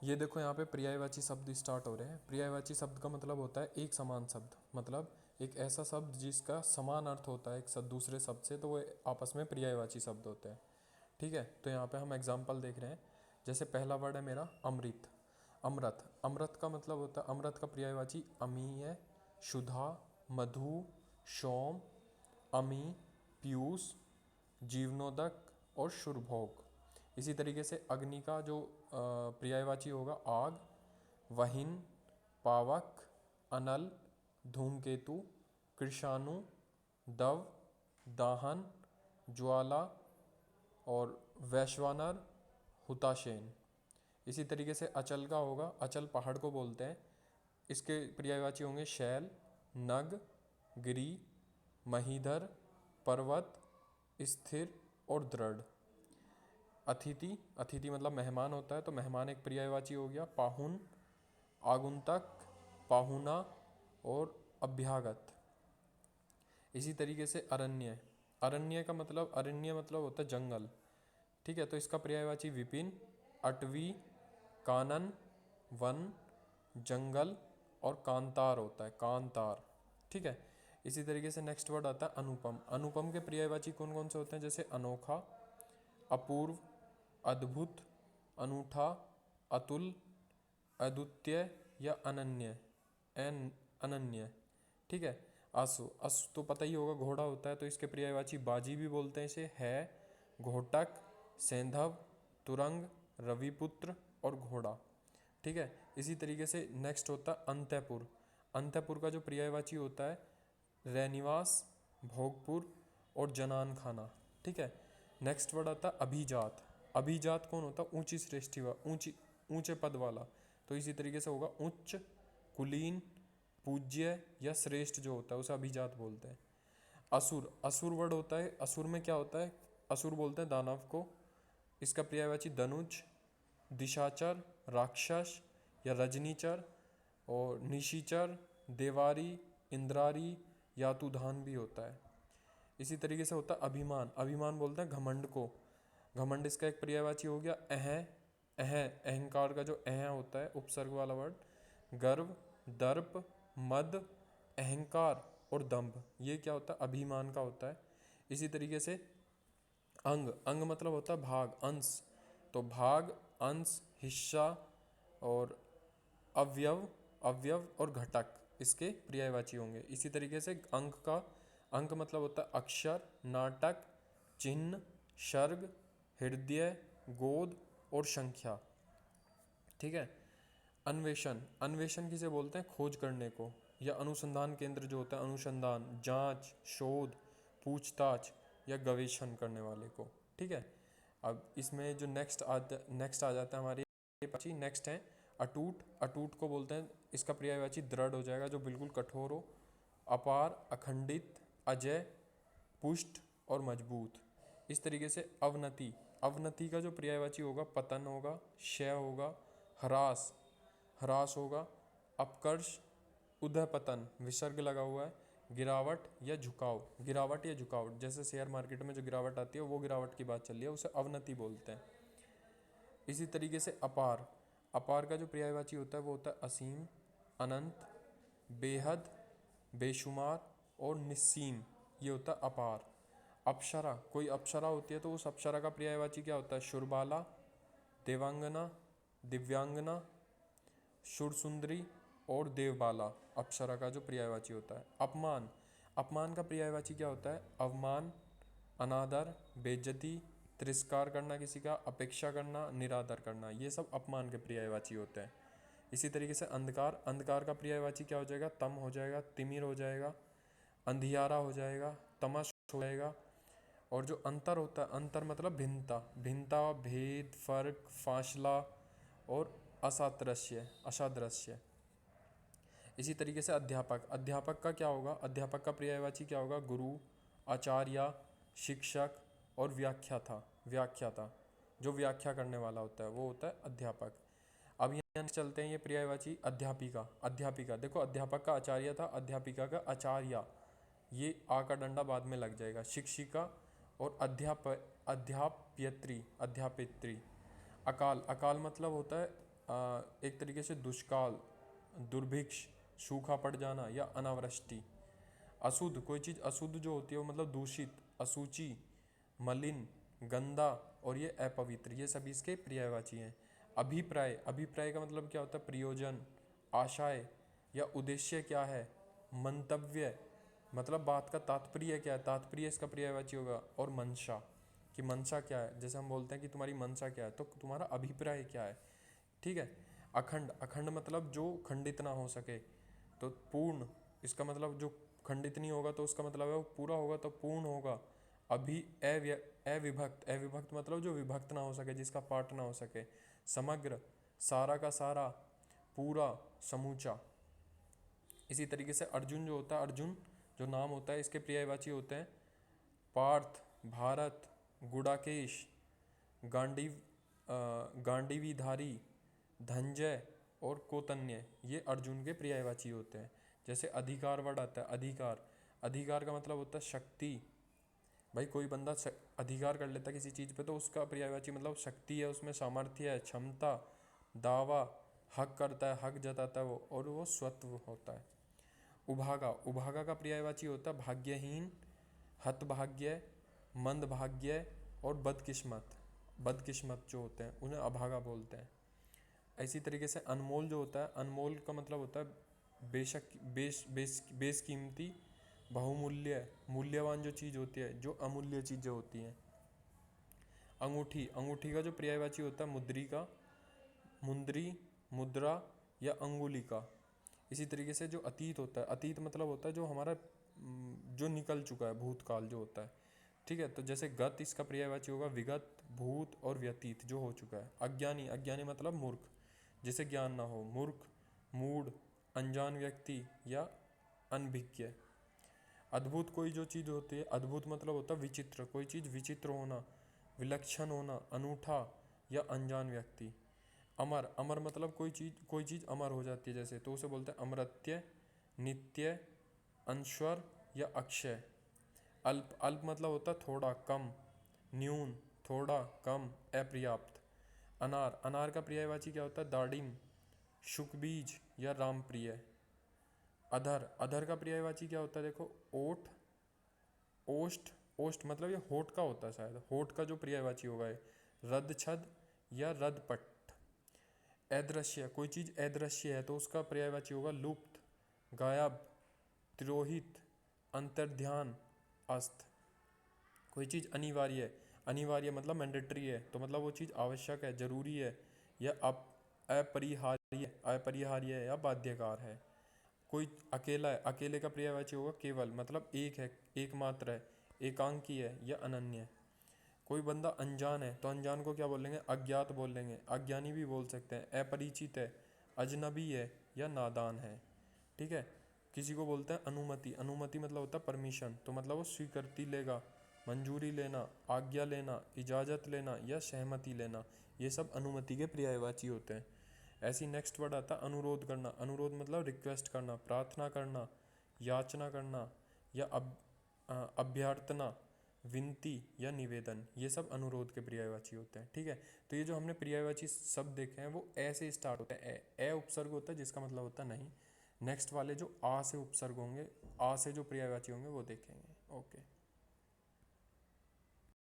ये देखो यहाँ पे पर्यायवाची शब्द स्टार्ट हो रहे हैं। पर्यायवाची शब्द का मतलब होता है एक समान शब्द, मतलब एक ऐसा शब्द जिसका समान अर्थ होता है एक दूसरे शब्द से, तो वो आपस में पर्यायवाची शब्द होते हैं। ठीक है, तो यहाँ पे हम एग्जाम्पल देख रहे हैं। जैसे पहला वर्ड है मेरा अमृत, अमृत। अमृत का मतलब होता है, अमृत का पर्यायवाची अमीय, शुद्धा, मधु, सोम, अमी, पीयूष, जीवनोदक और शुरभोग। इसी तरीके से अग्नि का जो पर्यायवाची होगा आग, वहिन, पावक, अनल, धूमकेतु, कृषाणु, दव, दाहन, ज्वाला और वैश्वानर, हुताशेन। इसी तरीके से अचल का होगा, अचल पहाड़ को बोलते हैं। इसके पर्यायवाची होंगे शैल, नग, गिरी, महीधर, पर्वत, स्थिर और दृढ़। अतिथि, अतिथि मतलब मेहमान होता है, तो मेहमान एक पर्यायवाची हो गया। पाहुन, आगुंतक, पाहुना और अभ्यागत। इसी तरीके से अरण्य, अरण्य का मतलब, अरण्य मतलब होता है जंगल। ठीक है, तो इसका पर्यायवाची विपिन, अटवी, कानन, वन, जंगल और कांतार होता है, कांतार। ठीक है, इसी तरीके से नेक्स्ट वर्ड आता है अनुपम। अनुपम के पर्यायवाची कौन कौन से होते हैं? जैसे अनोखा, अपूर्व, अद्भुत, अनूठा, अतुल, अद्वितीय या अनन्य, अनन्य। ठीक है, अश्व, अश्व तो पता ही होगा घोड़ा होता है, तो इसके पर्यायवाची बाजी भी बोलते हैं इसे, है, घोटक, सेंधव, तुरंग, रविपुत्र और घोड़ा। ठीक है, इसी तरीके से नेक्स्ट होता है अंतःपुर। अंतःपुर का जो पर्यायवाची होता है रैनिवास, भोगपुर और जनान खाना। ठीक है, नेक्स्ट वर्ड आता है अभिजात। अभिजात कौन होता है? ऊंची श्रेष्ठी, ऊंची, ऊंचे पद वाला। तो इसी तरीके से होगा उच्च, कुलीन, पूज्य या श्रेष्ठ जो होता है उसे अभिजात बोलते हैं। असुर, असुर वर्ड होता है, असुर में क्या होता है? असुर बोलते हैं दानव को। इसका पर्यायवाची धनुज, दिशाचर, राक्षस या रजनीचर और निशीचर, देवारी, इंद्रारी, यातुधान भी होता है। इसी तरीके से होता है अभिमान। अभिमान बोलते हैं घमंड को। घमंड इसका एक पर्यायवाची हो गया अह, अह, अहंकार का जो अह होता है उपसर्ग वाला वर्ड। गर्व, दर्प, मद, अहंकार और दंभ, ये क्या होता है? अभिमान का होता है। इसी तरीके से अंग, अंग मतलब होता है भाग, अंश। तो भाग, अंश, हिस्सा और अवयव, अवयव और घटक इसके पर्यायवाची होंगे। इसी तरीके से अंक का, अंक मतलब होता है अक्षर, नाटक, चिन्ह, सर्ग, हृदय, गोद और संख्या। ठीक है, अन्वेषण, अन्वेषण किसे बोलते हैं? खोज करने को, या अनुसंधान केंद्र जो होता है, अनुसंधान, जांच, शोध, पूछताछ या गवेषण करने वाले को। ठीक है, अब इसमें जो नेक्स्ट आ जाता है हमारे पाची, नेक्स्ट है अटूट। अटूट को बोलते हैं, इसका पर्यायवाची दृढ़ हो जाएगा, जो बिल्कुल कठोर हो। अपार, अखंडित, अजय, पुष्ट और मजबूत। इस तरीके से अवनति, अवनति का जो पर्यायवाची होगा पतन होगा, क्षय होगा, ह्रास, ह्रास होगा, अपकर्ष, उदयपतन विसर्ग लगा हुआ है, गिरावट या झुकाव, गिरावट या झुकाव, जैसे शेयर मार्केट में जो गिरावट आती है वो गिरावट की बात चल रही है, उसे अवनति बोलते हैं। इसी तरीके से अपार, अपार का जो पर्यायवाची होता है वो होता है असीम, अनंत, बेहद, बेशुमार और निस्सीम, ये होता है अपार। अप्सरा, कोई अप्सरा होती है तो उस अप्सरा का पर्यायवाची क्या होता है? शुरबाला, देवांगना, दिव्यांगना, सुरसुंदरी और देवबाला अप्सरा का जो पर्यायवाची होता है। अपमान, अपमान का पर्यायवाची क्या होता है? अवमान, अनादर, बेइज्जती, तिरस्कार करना किसी का, अपेक्षा करना, निरादर करना, ये सब अपमान के पर्यायवाची होते हैं। इसी तरीके से अंधकार, अंधकार का पर्यायवाची क्या हो जाएगा? तम हो जाएगा, तिमिर हो जाएगा, अंधियारा हो जाएगा, तमस हो जाएगा। और जो अंतर होता है, अंतर मतलब भिन्नता, भिन्नता, भेद, फर्क, फासला और असादृश्य, असादृश्य। इसी तरीके से अध्यापक, अध्यापक का क्या होगा? अध्यापक का पर्यायवाची क्या होगा? गुरु, आचार्य, शिक्षक और व्याख्याता, व्याख्याता जो व्याख्या करने वाला होता है वो होता है अध्यापक। अब यहाँ चलते हैं ये पर्यायवाची अध्यापिका। अध्यापिका देखो, अध्यापक का आचार्य था, अध्यापिका का आचार्य, ये आ का डंडा बाद में लग जाएगा। शिक्षिका और अध्यापयत्री, अध्यापित्री। अकाल, अकाल मतलब होता है एक तरीके से दुष्काल, दुर्भिक्ष, सूखा पड़ जाना या अनावृष्टि। अशुद्ध, कोई चीज़ अशुद्ध जो होती है वो मतलब दूषित, अशुचि, मलिन, गंदा और ये अपवित्र, ये सभी इसके पर्यायवाची हैं। अभिप्राय, अभिप्राय का मतलब क्या होता है? प्रयोजन, आशय या उद्देश्य क्या है? मंतव्य, मतलब बात का तात्पर्य क्या है? तात्पर्य इसका पर्यायवाची होगा। और मंशा, कि मंशा क्या है? जैसे हम बोलते हैं कि तुम्हारी मंशा क्या है, तो तुम्हारा अभिप्राय क्या है। ठीक है। अखंड, अखंड मतलब जो खंडित ना हो सके। तो पूर्ण, इसका मतलब जो खंडित नहीं होगा तो उसका मतलब है वो पूरा होगा, तो पूर्ण होगा। अविभक्त, अविभक्त मतलब जो विभक्त ना हो सके, जिसका पार्ट ना हो सके। समग्र, सारा का सारा, पूरा, समूचा। इसी तरीके से अर्जुन जो होता है, अर्जुन जो नाम होता है, इसके पर्यायवाची होते हैं पार्थ, भारत, गुडाकेश, गांडीवीधारी, धनंजय और कोतन्य, ये अर्जुन के पर्यायवाची होते हैं। जैसे अधिकार वर्ड आता है, अधिकार, अधिकार का मतलब होता है शक्ति। भाई कोई बंदा अधिकार कर लेता है किसी चीज़ पे, तो उसका पर्यायवाची मतलब शक्ति है, उसमें सामर्थ्य है, क्षमता, दावा, हक करता है, हक जताता है वो, और वो स्वत्व होता है। उभागा, उभागा का पर्यायवाची होता है भाग्यहीन, हतभाग्य, मंदभाग्य और बदकिस्मत। बदकिस्मत जो होते हैं उन्हें अभागा बोलते हैं। इसी तरीके से अनमोल जो होता है, अनमोल का मतलब होता है बेशक, बेशकीमती, बहुमूल्य, मूल्यवान जो चीज़ होती है, जो अमूल्य चीज़ें होती हैं। अंगूठी, अंगूठी का जो पर्यायवाची होता है मुद्रिका, मुंद्री, मुद्रा या अंगुलिका। इसी तरीके से जो अतीत होता है, अतीत मतलब होता है जो हमारा जो निकल चुका है, भूतकाल जो होता है। ठीक है। तो जैसे गत, इसका पर्यायवाची होगा विगत, भूत और व्यतीत, जो हो चुका है। अज्ञानी, अज्ञानी मतलब मूर्ख, जिसे ज्ञान ना हो, मूर्ख, मूढ़, अनजान व्यक्ति या अनभिज्ञ। अद्भुत, कोई जो चीज़ होती है, अद्भुत मतलब होता है विचित्र, कोई चीज़ विचित्र होना, विलक्षण होना, अनूठा या अनजान व्यक्ति। अमर, अमर मतलब कोई चीज़ अमर हो जाती है जैसे, तो उसे बोलते हैं अमरत्य, नित्य, अनश्वर या अक्षय। अल्प, अल्प मतलब होता है थोड़ा, कम, न्यून, थोड़ा, कम, अपर्याप्त। अनार, अनार का पर्यायवाची क्या होता है? दाड़िम, शुकबीज या रामप्रिय। अधर, अधर का पर्यायवाची क्या होता है? देखो, ओठ, ओष्ठ, ओष्ठ मतलब ये होठ का होता है शायद, होठ का जो पर्यायवाची होगा ये। रदछद या रदपट। अदृश्य, कोई चीज़ अदृश्य है तो उसका पर्यायवाची होगा लुप्त, गायब, तिरोहित, अंतर्ध्यान, अस्त। कोई चीज़ अनिवार्य है, अनिवार्य मतलब मैंडेटरी है, तो मतलब वो चीज़ आवश्यक है, जरूरी है, या अपरिहार्य, अपरिहार्य है या बाध्यकार है। कोई अकेला है, अकेले का पर्यायवाची होगा केवल, मतलब एक है, एकमात्र है, एकांकी है या अनन्य। कोई बंदा अनजान है तो अनजान को क्या बोलेंगे? अज्ञात बोलेंगे, अज्ञानी भी बोल सकते हैं। अपरिचित है, अजनबी है या नादान है। ठीक है। किसी को बोलते हैं अनुमति, अनुमति मतलब होता है परमिशन, तो मतलब वो स्वीकृति लेगा, मंजूरी लेना, आज्ञा लेना, इजाज़त लेना या सहमति लेना, ये सब अनुमति के पर्यायवाची होते हैं। ऐसी नेक्स्ट वर्ड आता है अनुरोध करना, अनुरोध मतलब रिक्वेस्ट करना, प्रार्थना करना, याचना करना या अभ्यर्थना, विनती या निवेदन, ये सब अनुरोध के पर्यायवाची होते हैं। ठीक है। तो ये जो हमने पर्यायवाची शब्द देखे हैं वो ऐसे स्टार्ट होते हैं, ए उपसर्ग होता है जिसका मतलब होता है नहीं। नेक्स्ट वाले जो आ से उपसर्ग होंगे, आ से जो पर्यायवाची होंगे वो देखेंगे। ओके।